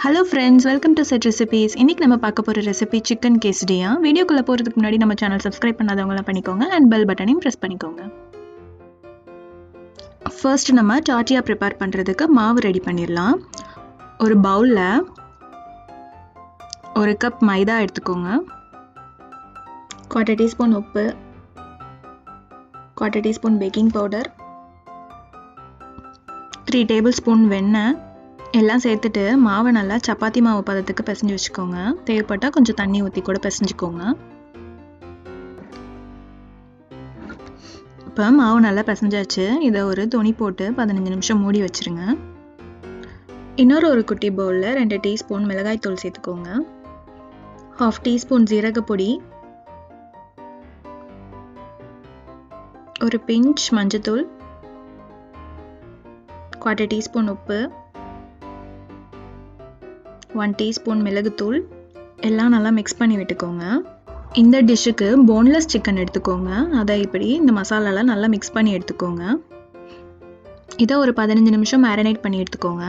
Hello friends, welcome to SETRecipes. இன்னைக்கு நம்ம பார்க்க போற ரெசிபி chicken quesadilla. வீடியோக்குள்ள போறதுக்கு முன்னாடி நம்ம சேனல் subscribe பண்ணாதவங்க பண்ணிக்கோங்க and bell button-ஐயும் press பண்ணிக்கோங்க. First நம்ம tortilla prepare பண்றதுக்கு மாவு ரெடி பண்ணிரலாம். ஒரு பவுல்ல 1 கப் மைதா எடுத்துக்கோங்க. 1/4 டீஸ்பூன் உப்பு, 1/4 டீஸ்பூன் பேக்கிங் பவுடர், 3 டேபிள்ஸ்பூன் வெண்ணெய் எல்லாம் சேர்த்துட்டு மாவை நல்லா சப்பாத்தி மாவு பதத்துக்கு பிசைஞ்சு வச்சுக்கோங்க. தேவைப்பட்டா கொஞ்சம் தண்ணி ஊற்றி கூட பிசைஞ்சுக்கோங்க. இப்போ மாவு நல்லா பிசைஞ்சாச்சு. இதை ஒரு துணி போட்டு 15 நிமிஷம் மூடி வச்சிருங்க. இன்னொரு ஒரு குட்டி பவுலில் 2 டீஸ்பூன் மிளகாய் தூள் சேர்த்துக்கோங்க. 1/2 டீஸ்பூன் ஜீரகப்பொடி, ஒரு பிஞ்ச் மஞ்சத்தூள், 1/4 டீஸ்பூன் உப்பு, 1 டீஸ்பூன் மிளகுத்தூள் எல்லாம் நல்லா மிக்ஸ் பண்ணி விட்டுக்கோங்க. இந்த டிஷ்ஷுக்கு போன்லெஸ் சிக்கன் எடுத்துக்கோங்க. அதை இப்படி இந்த மசாலாலாம் நல்லா மிக்ஸ் பண்ணி எடுத்துக்கோங்க. இதை ஒரு 15 நிமிஷம் மேரினேட் பண்ணி எடுத்துக்கோங்க.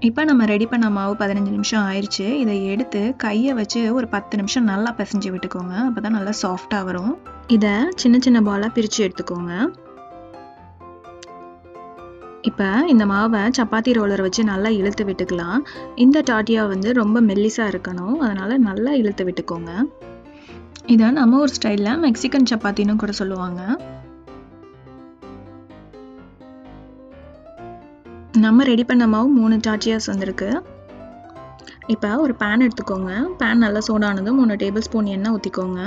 இப்போ நம்ம ரெடி பண்ண மாவு 15 நிமிஷம் ஆயிடுச்சு. இதை எடுத்து கையை வச்சு ஒரு 10 நிமிஷம் நல்லா பிசைஞ்சு விட்டுக்கோங்க. அப்போ தான் நல்லா சாஃப்டாக வரும். இதை சின்ன சின்ன பாலாக பிரித்து எடுத்துக்கோங்க. இப்போ இந்த மாவை சப்பாத்தி ரோலர் வச்சு நல்லா இழுத்து விட்டுக்கலாம். இந்த டார்ட்டியா ரொம்ப மெல்லிஸாக இருக்கணும், அதனால் நல்லா இழுத்து விட்டுக்கோங்க. இதை நம்ம ஒரு ஸ்டைலில் மெக்சிகன் சப்பாத்தின்னு கூட சொல்லுவாங்க. நம்ம ரெடி பண்ண மாவு 3 டார்ட்டியாஸ் வந்திருக்கு. இப்போ ஒரு பேன் எடுத்துக்கோங்க. பேன் நல்லா சூடானதும் 3 டேபிள் ஸ்பூன் எண்ணெய் ஊற்றிக்கோங்க.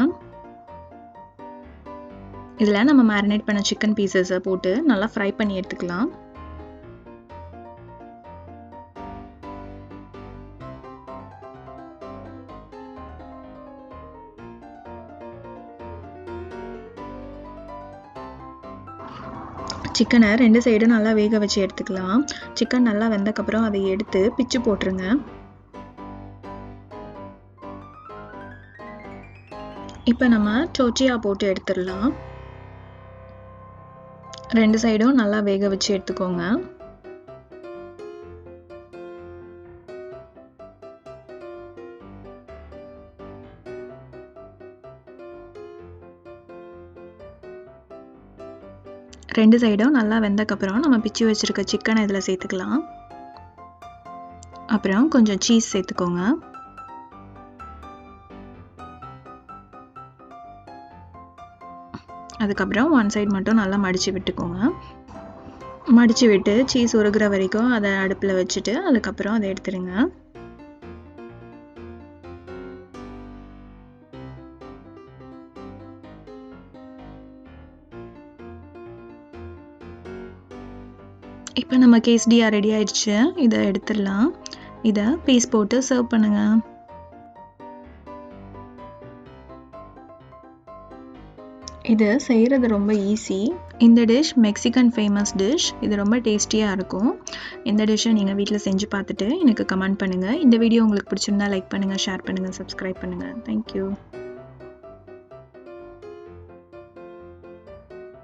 இதில் நம்ம மேரினேட் பண்ண சிக்கன் பீசஸை போட்டு நல்லா ஃப்ரை பண்ணி எடுத்துக்கலாம். சிக்கனை 2 சைடும் நல்லா வேக வச்சு எடுத்துக்கலாம். சிக்கன் நல்லா வெந்தக்கப்புறம் அதை எடுத்து பிச்சு போட்டுருங்க. இப்போ நம்ம டோர்ட்டியா போட்டு எடுத்துடலாம். 2 சைடும் நல்லா வேக வச்சு எடுத்துக்கோங்க. ரெண்டு சைடும் நல்லா வெந்தக்கப்புறம் நம்ம பிச்சு வச்சுருக்க சிக்கனை இதில் சேர்த்துக்கலாம். அப்புறம் கொஞ்சம் சீஸ் சேர்த்துக்கோங்க. அதுக்கப்புறம் 1 சைடு மட்டும் நல்லா மடித்து விட்டுக்கோங்க. மடித்து விட்டு சீஸ் உருகிற வரைக்கும் அதை அடுப்பில் வச்சுட்டு அதுக்கப்புறம் அதை எடுத்துருங்க. இப்போ நம்ம quesadilla ரெடி ஆயிடுச்சு. இதை எடுத்துடலாம். இதை பீஸ் போட்டு சர்வ் பண்ணுங்க. இது செய்கிறது ரொம்ப ஈஸி. இந்த டிஷ் மெக்சிகன் ஃபேமஸ் டிஷ். இது ரொம்ப டேஸ்டியாக இருக்கும். இந்த டிஷ்ஷை நீங்கள் வீட்டில் செஞ்சு பார்த்துட்டு எனக்கு கமெண்ட் பண்ணுங்கள். இந்த வீடியோ உங்களுக்கு பிடிச்சிருந்தா லைக் பண்ணுங்கள், ஷேர் பண்ணுங்கள், சப்ஸ்கிரைப் பண்ணுங்கள். தேங்க்யூ.